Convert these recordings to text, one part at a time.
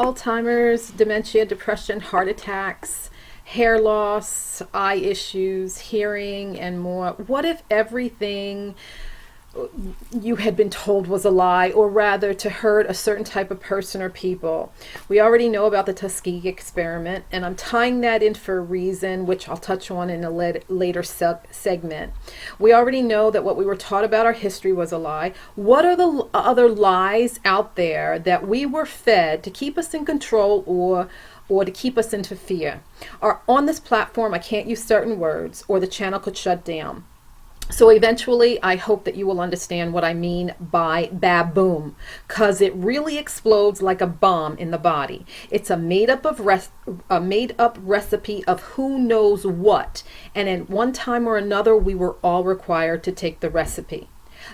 Alzheimer's, dementia, depression, heart attacks, hair loss, eye issues, hearing, and more. What if everything you had been told was a lie, or rather to hurt a certain type of person or people? We already know about the Tuskegee experiment, and I'm tying that in for a reason, which I'll touch on in a later segment. We already know that what we were taught about our history was a lie. What are the other lies out there that we were fed to keep us in control or to keep us into fear? On this platform, I can't use certain words or the channel could shut down. So eventually, I hope that you will understand what I mean by baboom, because it really explodes like a bomb in the body. It's a made-up recipe of who knows what, and at one time or another, we were all required to take the recipe.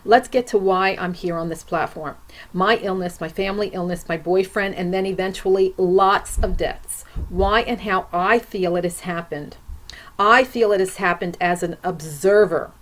Let's get to why I'm here on this platform. My illness, my family illness, my boyfriend, and then eventually lots of deaths. Why and how I feel it has happened. I feel it has happened as an observer,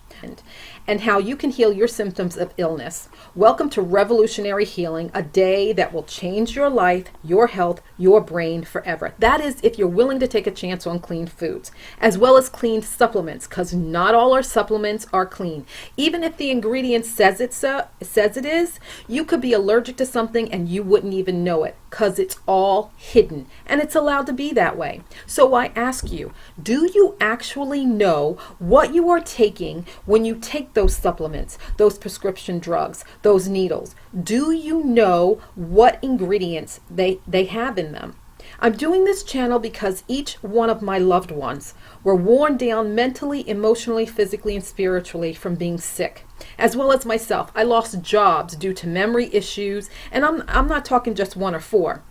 and how you can heal your symptoms of illness. Welcome to Revolutionary Healing, a day that will change your life, your health, your brain forever. That is, if you're willing to take a chance on clean foods, as well as clean supplements, because not all our supplements are clean. Even if the ingredient says it is, you could be allergic to something and you wouldn't even know it, because it's all hidden, and it's allowed to be that way. So I ask you, do you actually know what you are taking when you take those supplements, those prescription drugs, those needles? Do you know what ingredients they have in them? I'm doing this channel because each one of my loved ones were worn down mentally, emotionally, physically, and spiritually from being sick, as well as myself. I lost jobs due to memory issues, and I'm not talking just one or four.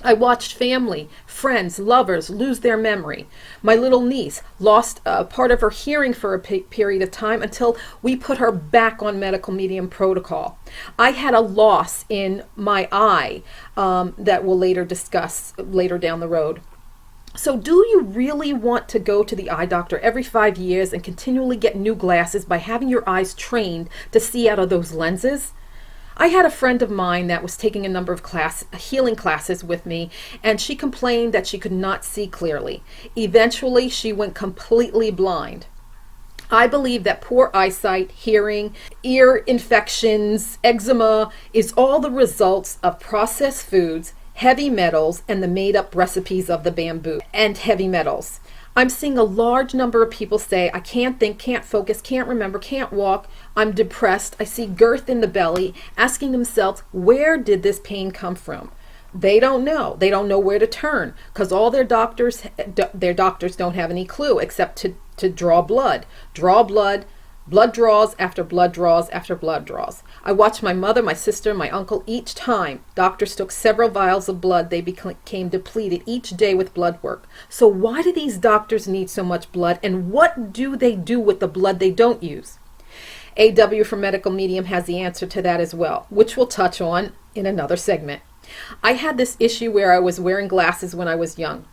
I watched family, friends, lovers lose their memory. My little niece lost part of her hearing for a period of time until we put her back on medical medium protocol. I had a loss in my eye that we'll later discuss later down the road. So do you really want to go to the eye doctor every 5 years and continually get new glasses by having your eyes trained to see out of those lenses? I had a friend of mine that was taking a number of healing classes with me, and she complained that she could not see clearly. Eventually, she went completely blind. I believe that poor eyesight, hearing, ear infections, eczema is all the results of processed foods, heavy metals, and the made-up recipes of the bamboo and heavy metals. I'm seeing a large number of people say, I can't think, can't focus, can't remember, can't walk, I'm depressed. I see girth in the belly, asking themselves, where did this pain come from? They don't know. They don't know where to turn, because all their doctors don't have any clue except to draw blood. Blood draws after blood draws after blood draws. I watched my mother, my sister, my uncle. Each time doctors took several vials of blood, they became depleted each day with blood work. So why do these doctors need so much blood, and what do they do with the blood they don't use? AW for Medical Medium has the answer to that as well, which we'll touch on in another segment. I had this issue where I was wearing glasses when I was young.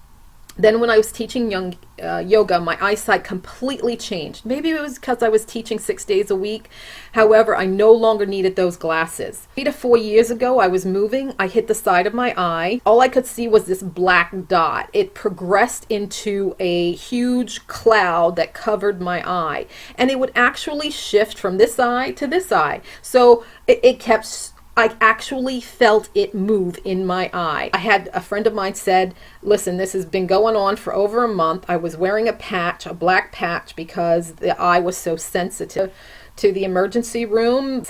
Then when I was teaching yoga, my eyesight completely changed. Maybe it was because I was teaching 6 days a week. However, I no longer needed those glasses. 3 to 4 years ago, I was moving. I hit the side of my eye. All I could see was this black dot. It progressed into a huge cloud that covered my eye. And it would actually shift from this eye to this eye. So I actually felt it move in my eye. I had a friend of mine said, listen, this has been going on for over a month. I was wearing a patch, a black patch, because the eye was so sensitive. To the emergency room,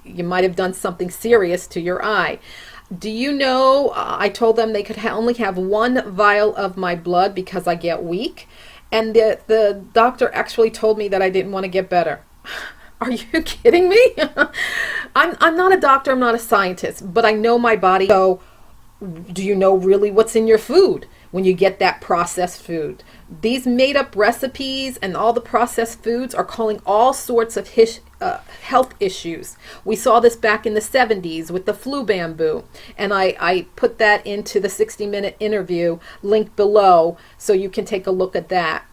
you might have done something serious to your eye. Do you know, I told them they could only have 1 vial of my blood because I get weak. And the doctor actually told me that I didn't want to get better. Are you kidding me? I'm not a doctor, I'm not a scientist, but I know my body. So do you know really what's in your food when you get that processed food? These made up recipes and all the processed foods are causing all sorts of health issues. We saw this back in the 70s with the flu bamboo, and I put that into the 60-minute interview linked below so you can take a look at that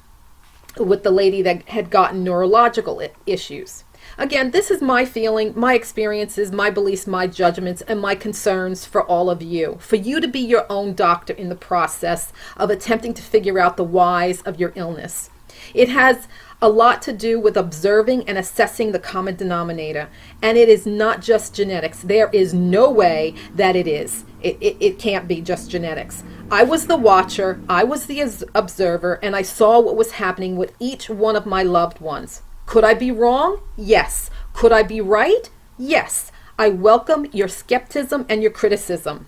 with the lady that had gotten neurological issues. Again, this is my feeling, my experiences, my beliefs, my judgments, and my concerns for all of you. For you to be your own doctor in the process of attempting to figure out the whys of your illness. It has a lot to do with observing and assessing the common denominator. And it is not just genetics. There is no way that it is. It can't be just genetics. I was the watcher, I was the observer, and I saw what was happening with each one of my loved ones. Could I be wrong? Yes. Could I be right? Yes. I welcome your skepticism and your criticism.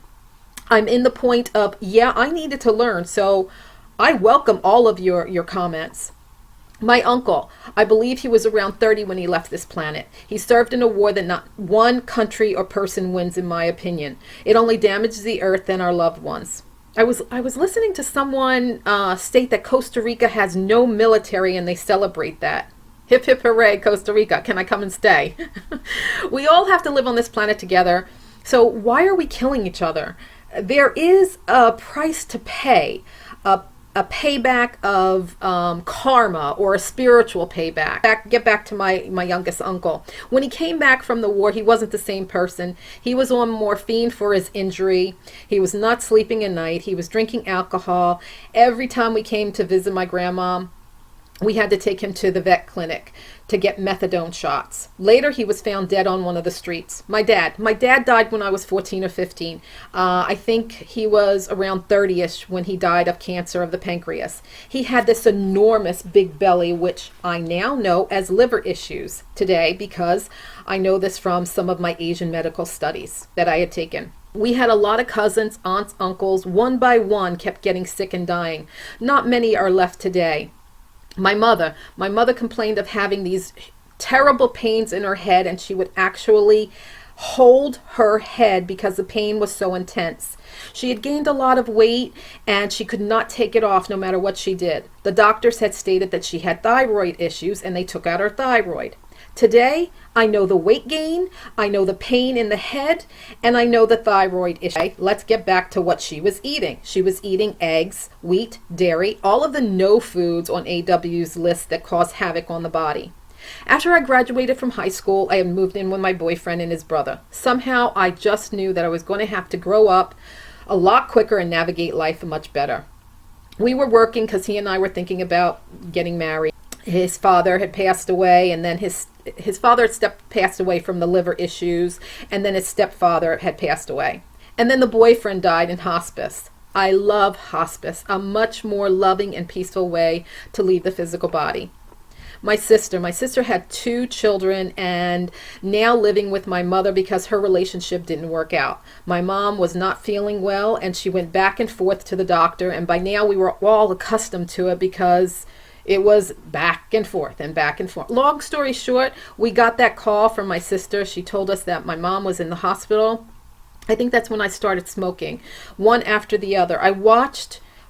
I'm in the point of, yeah, I needed to learn, so I welcome all of your comments. My uncle, I believe he was around 30 when he left this planet. He served in a war that not one country or person wins, in my opinion. It only damages the earth and our loved ones. I was listening to someone state that Costa Rica has no military and they celebrate that. Hip hip hooray, Costa Rica. Can I come and stay? We all have to live on this planet together. So why are we killing each other? There is a price to pay. A payback of karma, or a spiritual payback. Get back to my youngest uncle. When he came back from the war, he wasn't the same person. He was on morphine for his injury. He was not sleeping at night. He was drinking alcohol. Every time we came to visit my grandma, we had to take him to the vet clinic to get methadone shots. Later, he was found dead on one of the streets. My dad died when I was 14 or 15. I think he was around 30-ish when he died of cancer of the pancreas. He had this enormous big belly, which I now know as liver issues today because I know this from some of my Asian medical studies that I had taken. We had a lot of cousins, aunts, uncles. One by one kept getting sick and dying. Not many are left today. My mother complained of having these terrible pains in her head, and she would actually hold her head because the pain was so intense. She had gained a lot of weight and she could not take it off no matter what she did. The doctors had stated that she had thyroid issues and they took out her thyroid. Today, I know the weight gain, I know the pain in the head, and I know the thyroid issue. Let's get back to what she was eating. She was eating eggs, wheat, dairy, all of the no foods on AW's list that cause havoc on the body. After I graduated from high school, I had moved in with my boyfriend and his brother. Somehow, I just knew that I was going to have to grow up a lot quicker and navigate life much better. We were working because he and I were thinking about getting married. His father had passed away, and then his father had passed away from the liver issues, and then his stepfather had passed away. And then the boyfriend died in hospice. I love hospice, a much more loving and peaceful way to leave the physical body. My sister had 2 children and now living with my mother because her relationship didn't work out. My mom was not feeling well, and she went back and forth to the doctor, and by now we were all accustomed to it because it was back and forth and back and forth. Long story short, we got that call from my sister. She told us that my mom was in the hospital. I think that's when I started smoking, one after the other.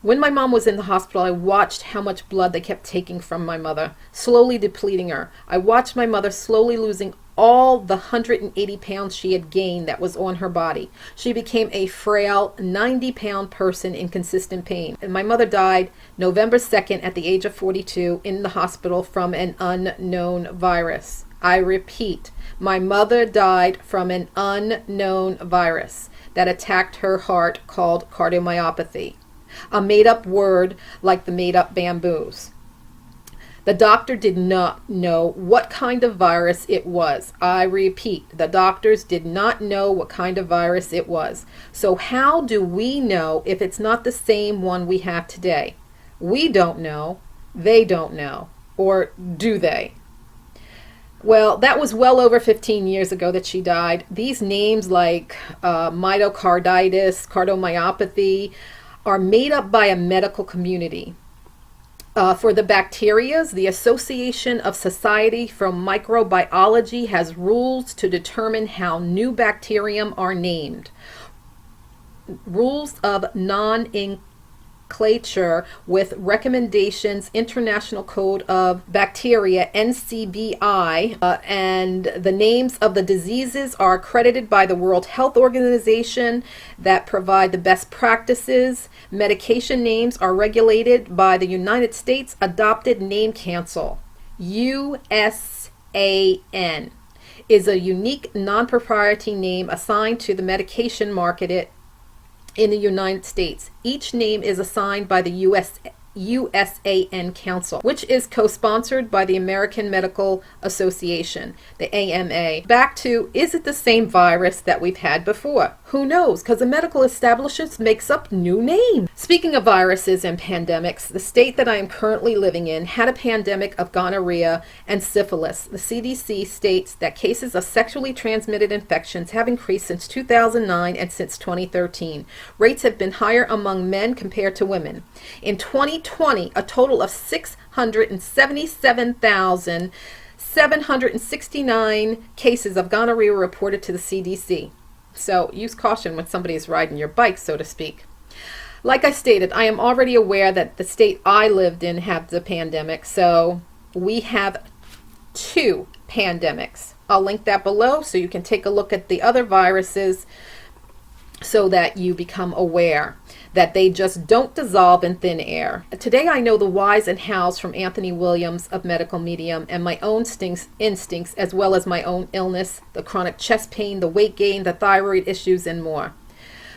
When my mom was in the hospital, I watched how much blood they kept taking from my mother, slowly depleting her. I watched my mother slowly losing all the 180 pounds she had gained that was on her body. She became a frail 90-pound person in consistent pain. And my mother died November 2nd at the age of 42 in the hospital from an unknown virus. I repeat, my mother died from an unknown virus that attacked her heart called cardiomyopathy, a made-up word like the made-up bamboos. The doctor did not know what kind of virus it was. I repeat, the doctors did not know what kind of virus it was. So how do we know if it's not the same one we have today? We don't know. They don't know. Or do they? Well, that was well over 15 years ago that she died. These names like myocarditis, cardiomyopathy are made up by a medical community. For the bacterias, the Association of Society for Microbiology has rules to determine how new bacterium are named. Rules of nomenclature with recommendations, International Code of Bacteria, NCBI, and the names of the diseases are accredited by the World Health Organization that provide the best practices. Medication names are regulated by the United States Adopted Name Council, USPNC. is a unique non-proprietary name assigned to the medication marketed in the United States. Each name is assigned by the USAN Council, which is co-sponsored by the American Medical Association, the AMA. Back to, is it the same virus that we've had before? Who knows? Because the medical establishment makes up new names. Speaking of viruses and pandemics, the state that I am currently living in had a pandemic of gonorrhea and syphilis. The CDC states that cases of sexually transmitted infections have increased since 2009 and since 2013. Rates have been higher among men compared to women. In 2020, a total of 677,769 cases of gonorrhea were reported to the CDC. So use caution when somebody is riding your bike, so to speak. Like I stated, I am already aware that the state I lived in had the pandemic, so we have 2 pandemics. I'll link that below so you can take a look at the other viruses so that you become aware that they just don't dissolve in thin air. Today I know the whys and hows from Anthony Williams of Medical Medium and my own instincts as well as my own illness, the chronic chest pain, the weight gain, the thyroid issues, and more.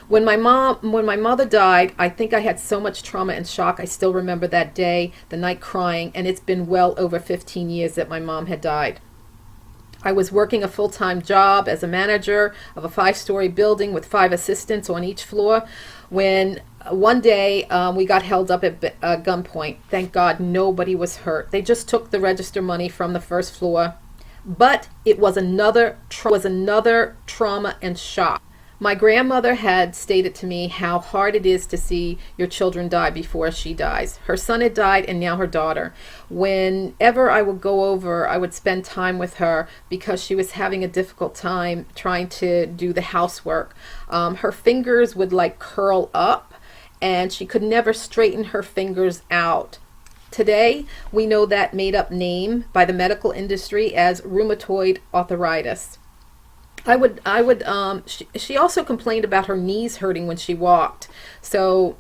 When my mother died, I think I had so much trauma and shock. I still remember that day, the night crying, and it's been well over 15 years that my mom had died. I was working a full-time job as a manager of a 5-story building with 5 assistants on each floor when one day we got held up at gunpoint. Thank God nobody was hurt. They just took the register money from the first floor. But it was another trauma and shock. My grandmother had stated to me how hard it is to see your children die before she dies. Her son had died and now her daughter. Whenever I would go over, I would spend time with her because she was having a difficult time trying to do the housework. Her fingers would like curl up and she could never straighten her fingers out. Today, we know that made-up name by the medical industry as rheumatoid arthritis. She also complained about her knees hurting when she walked. So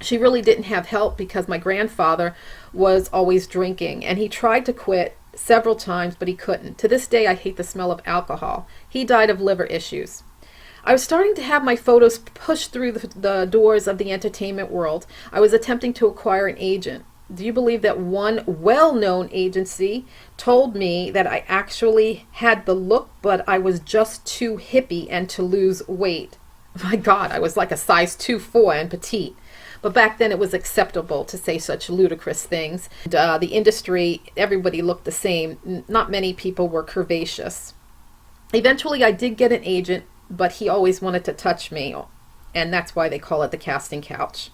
she really didn't have help because my grandfather was always drinking and he tried to quit several times, but he couldn't. To this day, I hate the smell of alcohol. He died of liver issues. I was starting to have my photos pushed through the doors of the entertainment world. I was attempting to acquire an agent. Do you believe that one well-known agency told me that I actually had the look, but I was just too hippie and to lose weight? My God, I was like a size 2'4" and petite. But back then it was acceptable to say such ludicrous things. And, the industry, everybody looked the same. Not many people were curvaceous. Eventually I did get an agent, but he always wanted to touch me. And that's why they call it the casting couch.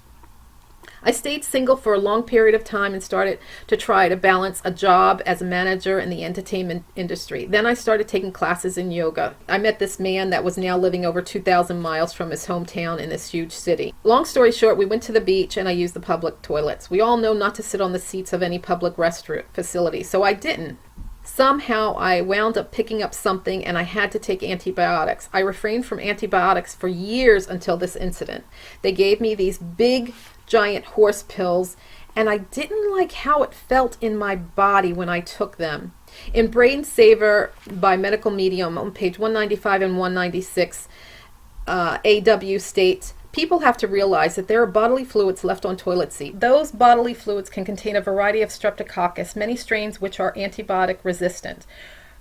I stayed single for a long period of time and started to try to balance a job as a manager in the entertainment industry. Then I started taking classes in yoga. I met this man that was now living over 2,000 miles from his hometown in this huge city. Long story short, we went to the beach and I used the public toilets. We all know not to sit on the seats of any public restroom facility, so I didn't. Somehow I wound up picking up something and I had to take antibiotics. I refrained from antibiotics for years until this incident. They gave me these big giant horse pills and I didn't like how it felt in my body when I took them. In Brain Saver by Medical Medium on page 195 and 196, AW states, people have to realize that there are bodily fluids left on toilet seat. Those bodily fluids can contain a variety of streptococcus, many strains which are antibiotic resistant.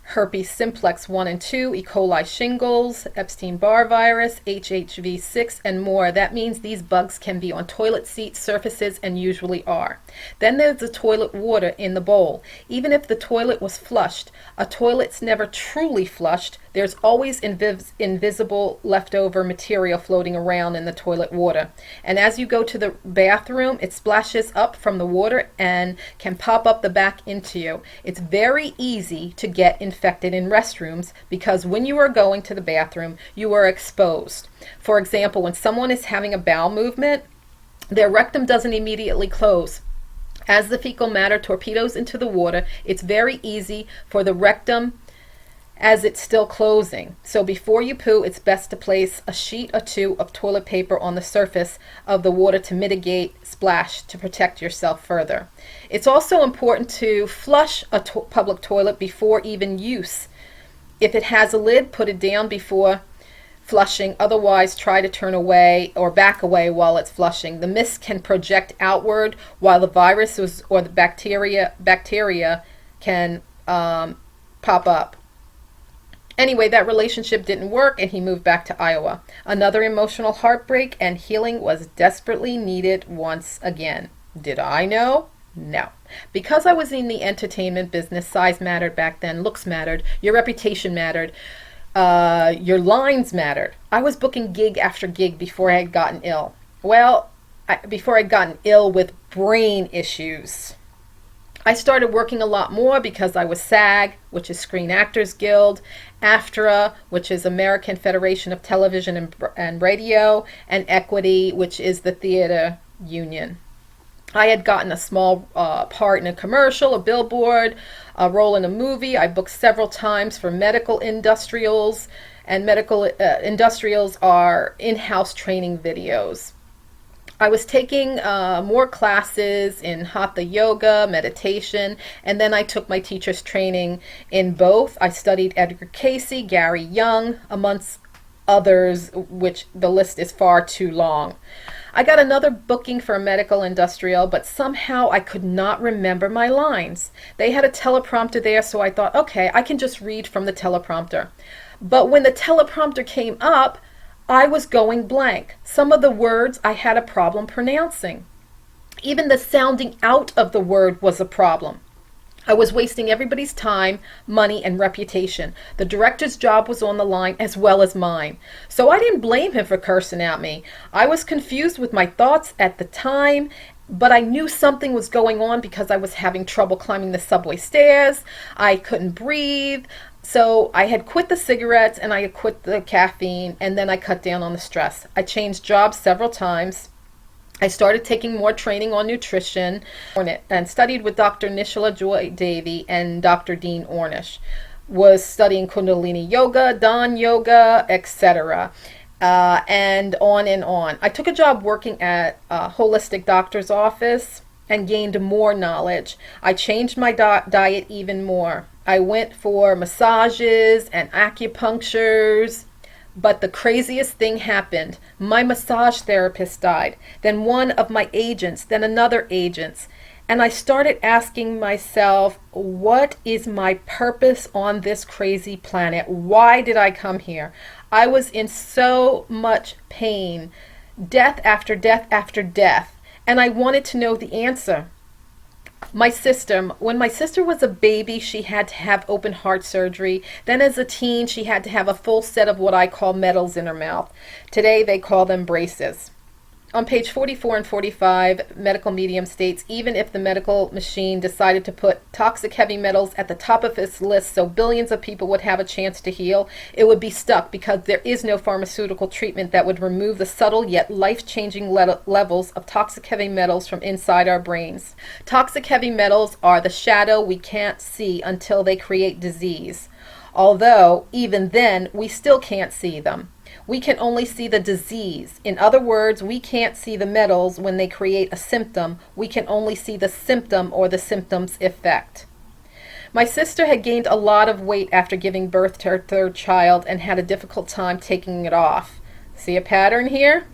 Herpes simplex 1 and 2, E. coli shingles, Epstein-Barr virus, HHV6, and more. That means these bugs can be on toilet seat surfaces and usually are. Then there's the toilet water in the bowl. Even if the toilet was flushed, a toilet's never truly flushed. There's always invisible leftover material floating around in the toilet water. And as you go to the bathroom, it splashes up from the water and can pop up the back into you. It's very easy to get infected in restrooms because when you are going to the bathroom, you are exposed. For example, when someone is having a bowel movement, their rectum doesn't immediately close. As the fecal matter torpedoes into the water, it's very easy for the rectum as it's still closing. So before you poo, it's best to place a sheet or two of toilet paper on the surface of the water to mitigate splash to protect yourself further. It's also important to flush a public toilet before even use. If it has a lid, put it down before flushing. Otherwise, try to turn away or back away while it's flushing. The mist can project outward while the virus or the bacteria can pop up. Anyway, that relationship didn't work and he moved back to Iowa. Another emotional heartbreak, and healing was desperately needed once again. Did I know? No. Because I was in the entertainment business, size mattered back then, looks mattered, your reputation mattered, your lines mattered. I was booking gig after gig before I had gotten ill. Before I'd gotten ill with brain issues. I started working a lot more because I was SAG, which is Screen Actors Guild, AFTRA, which is American Federation of Television and Radio, and Equity, which is the theater union. I had gotten a small part in a commercial, a billboard, a role in a movie. I booked several times for medical industrials, and medical industrials are in-house training videos. I was taking more classes in Hatha yoga, meditation, and then I took my teacher's training in both. I studied Edgar Cayce, Gary Young, amongst others, which the list is far too long. I got another booking for a medical industrial, but somehow I could not remember my lines. They had a teleprompter there, so I thought, okay, I can just read from the teleprompter. But when the teleprompter came up, I was going blank. Some of the words I had a problem pronouncing. Even the sounding out of the word was a problem. I was wasting everybody's time, money, and reputation. The director's job was on the line as well as mine. So I didn't blame him for cursing at me. I was confused with my thoughts at the time, but I knew something was going on because I was having trouble climbing the subway stairs. I couldn't breathe. So I had quit the cigarettes and I had quit the caffeine, and then I cut down on the stress. I changed jobs several times. I started taking more training on nutrition and studied with Dr. Nishala Joy Davy and Dr. Dean Ornish. Was studying Kundalini Yoga, Dhan Yoga, etc. And on and on. I took a job working at a holistic doctor's office and gained more knowledge. I changed my diet even more. I went for massages and acupunctures, but the craziest thing happened. My massage therapist died, then one of my agents, then another agent. And I started asking myself, what is my purpose on this crazy planet? Why did I come here? I was in so much pain, death after death after death, and I wanted to know the answer. When my sister was a baby, she had to have open heart surgery. Then as a teen, she had to have a full set of what I call metals in her mouth. Today, they call them braces. On page 44 and 45, medical medium states, even if the medical machine decided to put toxic heavy metals at the top of its list so billions of people would have a chance to heal, it would be stuck because there is no pharmaceutical treatment that would remove the subtle yet life-changing levels of toxic heavy metals from inside our brains. Toxic heavy metals are the shadow we can't see until they create disease. Although, even then, we still can't see them. We can only see the disease. In other words, we can't see the metals when they create a symptom. We can only see the symptom or the symptom's effect. My sister had gained a lot of weight after giving birth to her third child and had a difficult time taking it off. See a pattern here?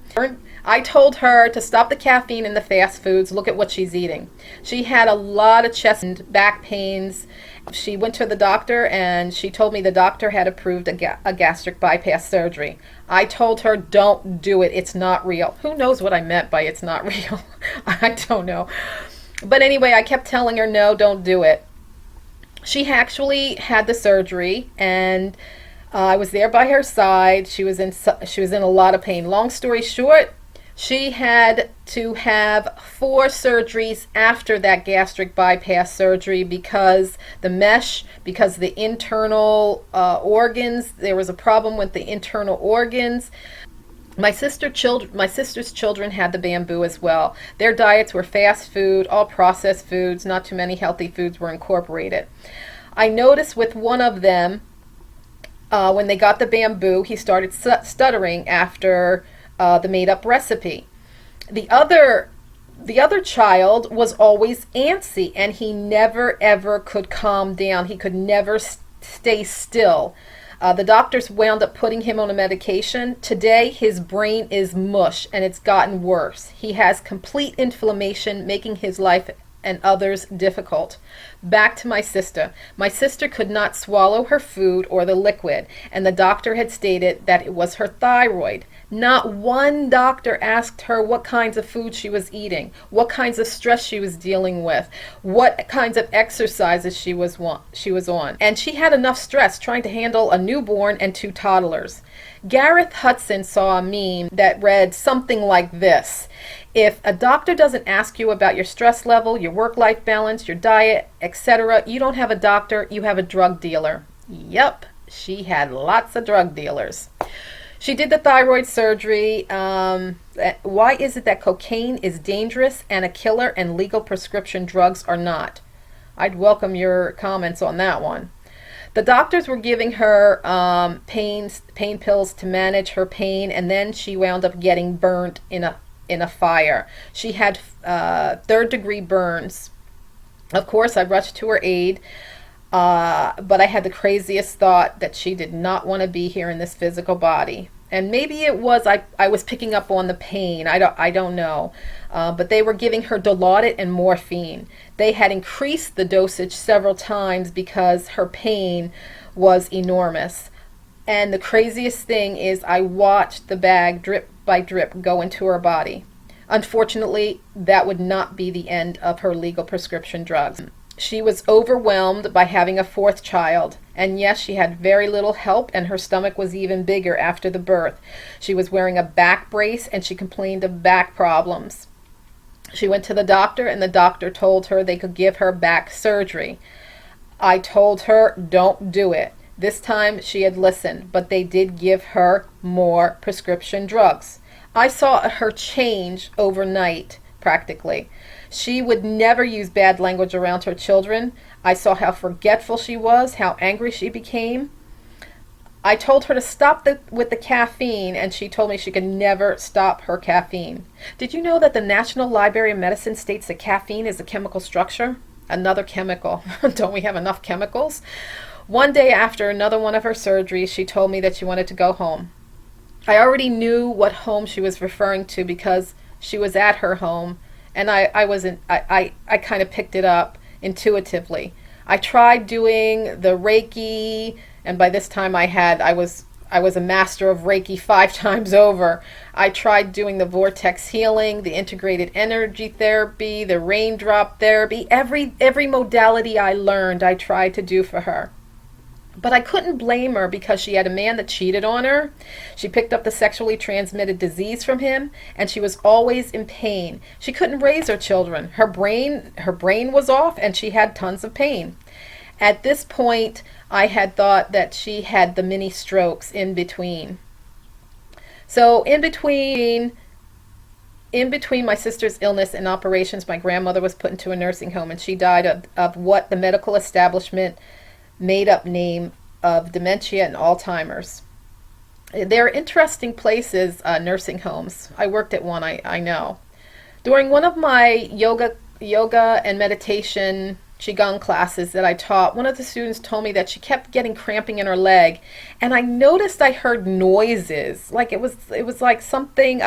I told her to stop the caffeine and the fast foods. Look at what she's eating. She had a lot of chest and back pains. She went to the doctor and she told me the doctor had approved a gastric bypass surgery. I told her, don't do it. It's not real. Who knows what I meant by it's not real? I don't know. But anyway, I kept telling her, no, don't do it. She actually had the surgery, and I was there by her side. She was in a lot of pain. Long story short, she had to have 4 surgeries after that gastric bypass surgery because the mesh, because the internal organs, there was a problem with the internal organs. My sister's children had the bamboo as well. Their diets were fast food, all processed foods, not too many healthy foods were incorporated. I noticed with one of them, When they got the bamboo, he started stuttering after the made-up recipe. The other child was always antsy, and he never ever could calm down. He could never stay still. The doctors wound up putting him on a medication. Today, his brain is mush, and it's gotten worse. He has complete inflammation, making his life and others difficult. Back to my sister. My sister could not swallow her food or the liquid, and the doctor had stated that it was her thyroid. Not one doctor asked her what kinds of food she was eating, what kinds of stress she was dealing with, what kinds of exercises she was on. And she had enough stress trying to handle a newborn and 2 toddlers. Gareth Hudson saw a meme that read something like this: if a doctor doesn't ask you about your stress level, your work-life balance, your diet, etc., you don't have a doctor, you have a drug dealer. Yep, she had lots of drug dealers. She did the thyroid surgery. Why is it that cocaine is dangerous and a killer and legal prescription drugs are not? I'd welcome your comments on that one. The doctors were giving her pain pills to manage her pain, and then she wound up getting burnt in a fire. She had 3rd-degree burns. Of course, I rushed to her aid, but I had the craziest thought that she did not want to be here in this physical body. And maybe it was I was picking up on the pain. I don't know. But they were giving her Dilaudid and morphine. They had increased the dosage several times because her pain was enormous. And the craziest thing is I watched the bag drip by drip go into her body. Unfortunately, that would not be the end of her legal prescription drugs. She was overwhelmed by having a 4th child, and yes, she had very little help, and her stomach was even bigger after the birth. She was wearing a back brace, and she complained of back problems. She went to the doctor, and the doctor told her they could give her back surgery. I told her, don't do it. This time she had listened, but they did give her more prescription drugs. I saw her change overnight, practically. She would never use bad language around her children. I saw how forgetful she was, how angry she became. I told her to stop with the caffeine, and she told me she could never stop her caffeine. Did you know that the National Library of Medicine states that caffeine is a chemical structure? Another chemical. Don't we have enough chemicals? One day after another one of her surgeries, she told me that she wanted to go home. I already knew what home she was referring to because she was at her home, and I kind of picked it up intuitively. I tried doing the Reiki, and by this time I was a master of Reiki 5 times over. I tried doing the vortex healing, the integrated energy therapy, the raindrop therapy, every modality I learned I tried to do for her. But I couldn't blame her because she had a man that cheated on her. She picked up the sexually transmitted disease from him, and she was always in pain. She couldn't raise her children. Her brain was off, and she had tons of pain. At this point, I had thought that she had the mini strokes in between. So in between my sister's illness and operations, my grandmother was put into a nursing home, and she died of what the medical establishment made-up name of dementia and Alzheimer's. They're interesting places, nursing homes. I worked at one, I know. During one of my yoga and meditation Qigong classes that I taught, one of the students told me that she kept getting cramping in her leg, and I noticed I heard noises, like it was like something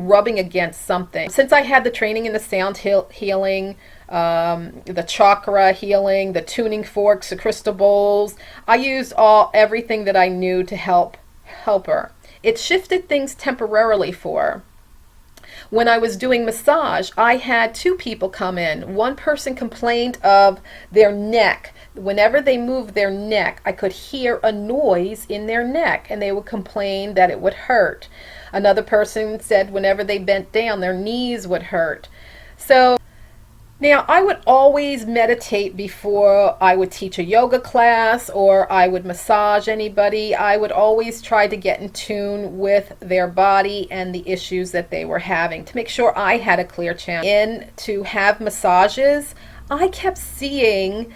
rubbing against something. Since I had the training in the sound healing, the chakra healing, the tuning forks, the crystal bowls, I used everything that I knew to help her. It shifted things temporarily for her. When I was doing massage, I had 2 people come in. One person complained of their neck. Whenever they moved their neck, I could hear a noise in their neck, and they would complain that it would hurt. Another person said whenever they bent down, their knees would hurt. So now, I would always meditate before I would teach a yoga class or I would massage anybody. I would always try to get in tune with their body and the issues that they were having to make sure I had a clear channel in to have massages. I kept seeing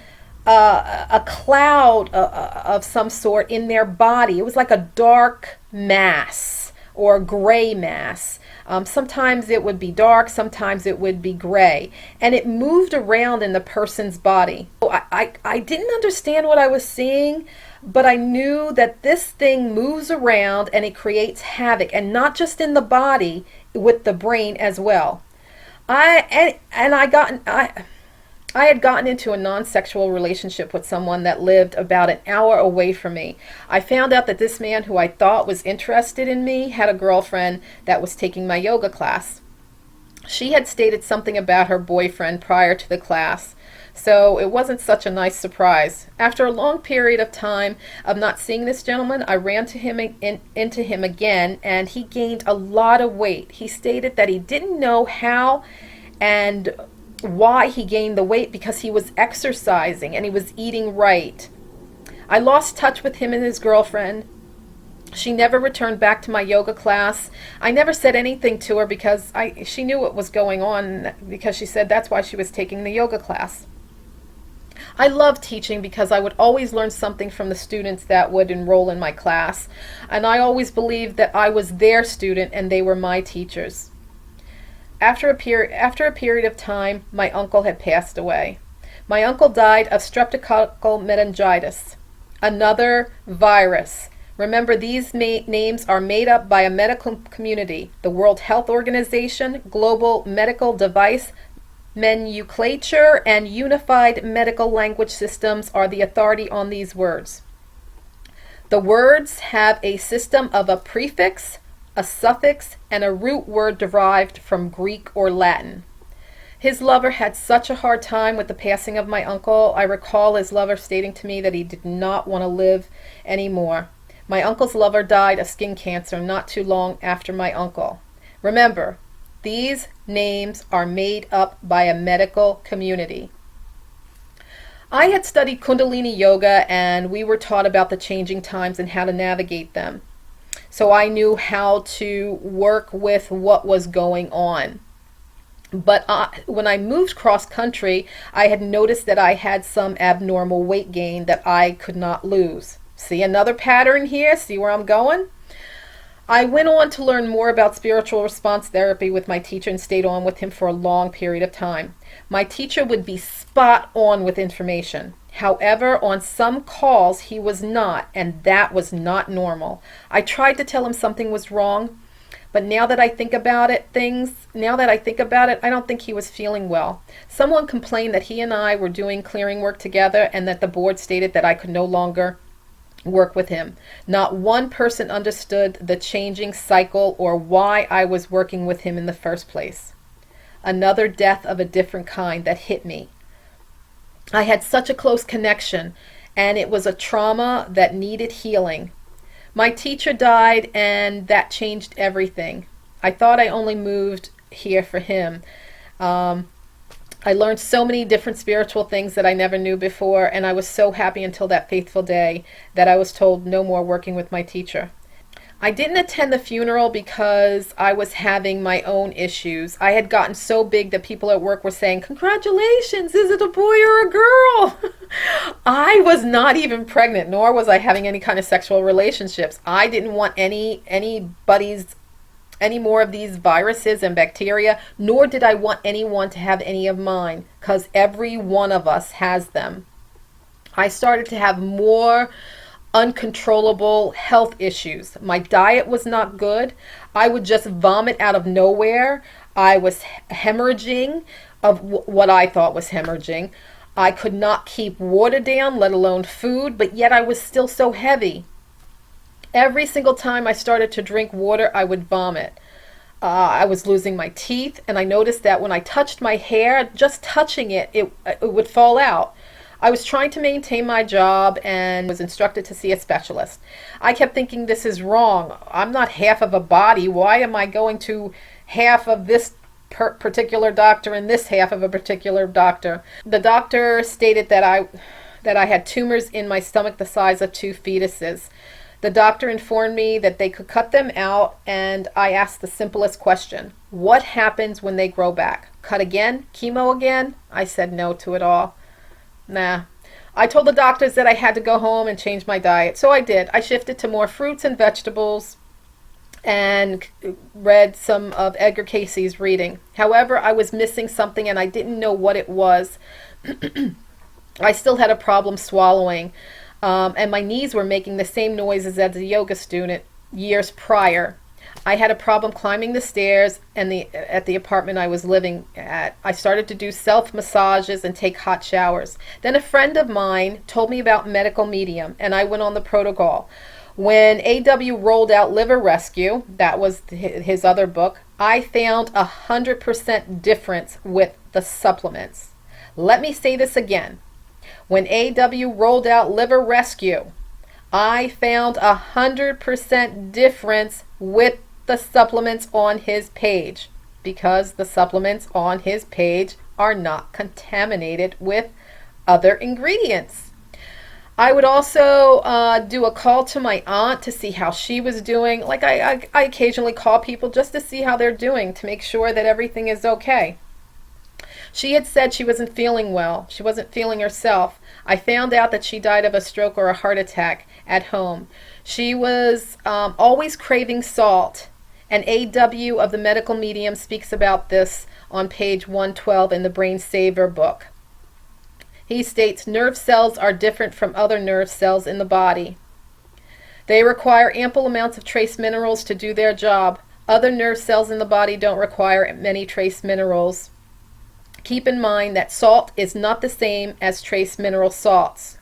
a cloud of some sort in their body. It was like a dark mass or a gray mass. Sometimes it would be dark, sometimes it would be gray. And it moved around in the person's body. I didn't understand what I was seeing, but I knew that this thing moves around and it creates havoc, and not just in the body, with the brain as well. I had gotten into a non-sexual relationship with someone that lived about an hour away from me. I found out that this man who I thought was interested in me had a girlfriend that was taking my yoga class. She had stated something about her boyfriend prior to the class, so it wasn't such a nice surprise. After a long period of time of not seeing this gentleman, I ran to him into him again, and he gained a lot of weight. He stated that he didn't know how and why he gained the weight, because he was exercising and he was eating right. I lost touch with him and his girlfriend. She never returned back to my yoga class. I never said anything to her because she knew what was going on, because she said that's why she was taking the yoga class. I loved teaching because I would always learn something from the students that would enroll in my class, and I always believed that I was their student and they were my teachers. After a period of time, my uncle had passed away. My uncle died of streptococcal meningitis, another virus. Remember, these names are made up by a medical community. The World Health Organization, Global Medical Device Nomenclature, and Unified Medical Language Systems are the authority on these words. The words have a system of a prefix, a suffix, and a root word derived from Greek or Latin. His lover had such a hard time with the passing of my uncle. I recall his lover stating to me that he did not want to live anymore. My uncle's lover died of skin cancer not too long after my uncle. Remember, these names are made up by a medical community. I had studied Kundalini Yoga, and we were taught about the changing times and how to navigate them. So I knew how to work with what was going on. But when I moved cross country, I had noticed that I had some abnormal weight gain that I could not lose. See another pattern here? See where I'm going? I went on to learn more about spiritual response therapy with my teacher and stayed on with him for a long period of time. My teacher would be spot on with information. However, on some calls he was not, and that was not normal. I tried to tell him something was wrong, but now that I think about it, I don't think he was feeling well. Someone complained that he and I were doing clearing work together, and that the board stated that I could no longer work with him. Not one person understood the changing cycle or why I was working with him in the first place. Another death of a different kind that hit me. I had such a close connection, and it was a trauma that needed healing. My teacher died, and that changed everything. I thought I only moved here for him. I learned so many different spiritual things that I never knew before, and I was so happy until that fateful day that I was told no more working with my teacher. I didn't attend the funeral because I was having my own issues. I had gotten so big that people at work were saying, "Congratulations, is it a boy or a girl?" I was not even pregnant, nor was I having any kind of sexual relationships. I didn't want any more of these viruses and bacteria, nor did I want anyone to have any of mine, because every one of us has them. I started to have more uncontrollable health issues. My diet was not good. I would just vomit out of nowhere. I was hemorrhaging of what I thought was hemorrhaging. I could not keep water down, let alone food, but yet I was still so heavy. Every single time I started to drink water, I would vomit. I was losing my teeth, and I noticed that when I touched my hair, just touching it, it would fall out. I was trying to maintain my job and was instructed to see a specialist. I kept thinking, this is wrong. I'm not half of a body. Why am I going to half of this particular doctor and this half of a particular doctor? The doctor stated that I had tumors in my stomach the size of 2 fetuses. The doctor informed me that they could cut them out, and I asked the simplest question: what happens when they grow back? Cut again? Chemo again? I said no to it all. Nah. I told the doctors that I had to go home and change my diet. So I did. I shifted to more fruits and vegetables and read some of Edgar Casey's reading. However, I was missing something and I didn't know what it was. I still had a problem swallowing, and my knees were making the same noises as a yoga student years prior. I had a problem climbing the stairs and at the apartment I was living at. I started to do self massages and take hot showers. Then a friend of mine told me about medical medium, and I went on the protocol. When AW rolled out Liver Rescue, that was his other book, I found 100% difference with the supplements. Let me say this again. When AW rolled out Liver Rescue, I found 100% difference with the supplements on his page, because the supplements on his page are not contaminated with other ingredients. I would also do a call to my aunt to see how she was doing. Like I occasionally call people just to see how they're doing, to make sure that everything is okay. She had said she wasn't feeling well. She wasn't feeling herself. I found out that she died of a stroke or a heart attack at home. She was always craving salt. And AW of the Medical Medium speaks about this on page 112 in the Brain Saver book. He states, nerve cells are different from other nerve cells in the body. They require ample amounts of trace minerals to do their job. Other nerve cells in the body don't require many trace minerals. Keep in mind that salt is not the same as trace mineral salts.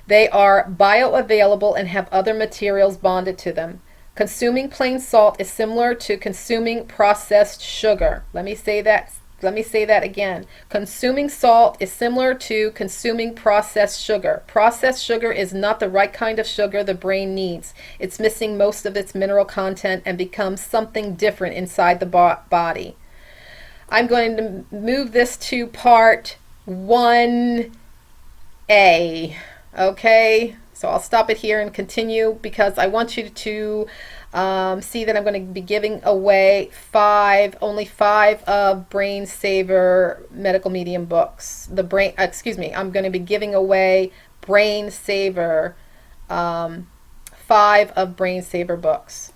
They are bioavailable and have other materials bonded to them. Consuming plain salt is similar to consuming processed sugar. Let me say that again. Consuming salt is similar to consuming processed sugar. Processed sugar is not the right kind of sugar the brain needs. It's missing most of its mineral content and becomes something different inside the body. I'm going to move this to part 1A. Okay? So I'll stop it here and continue, because I want you to see that I'm going to be giving away only five of Brain Saver Medical Medium books. I'm going to be giving away Brain Saver, 5 of Brain Saver books.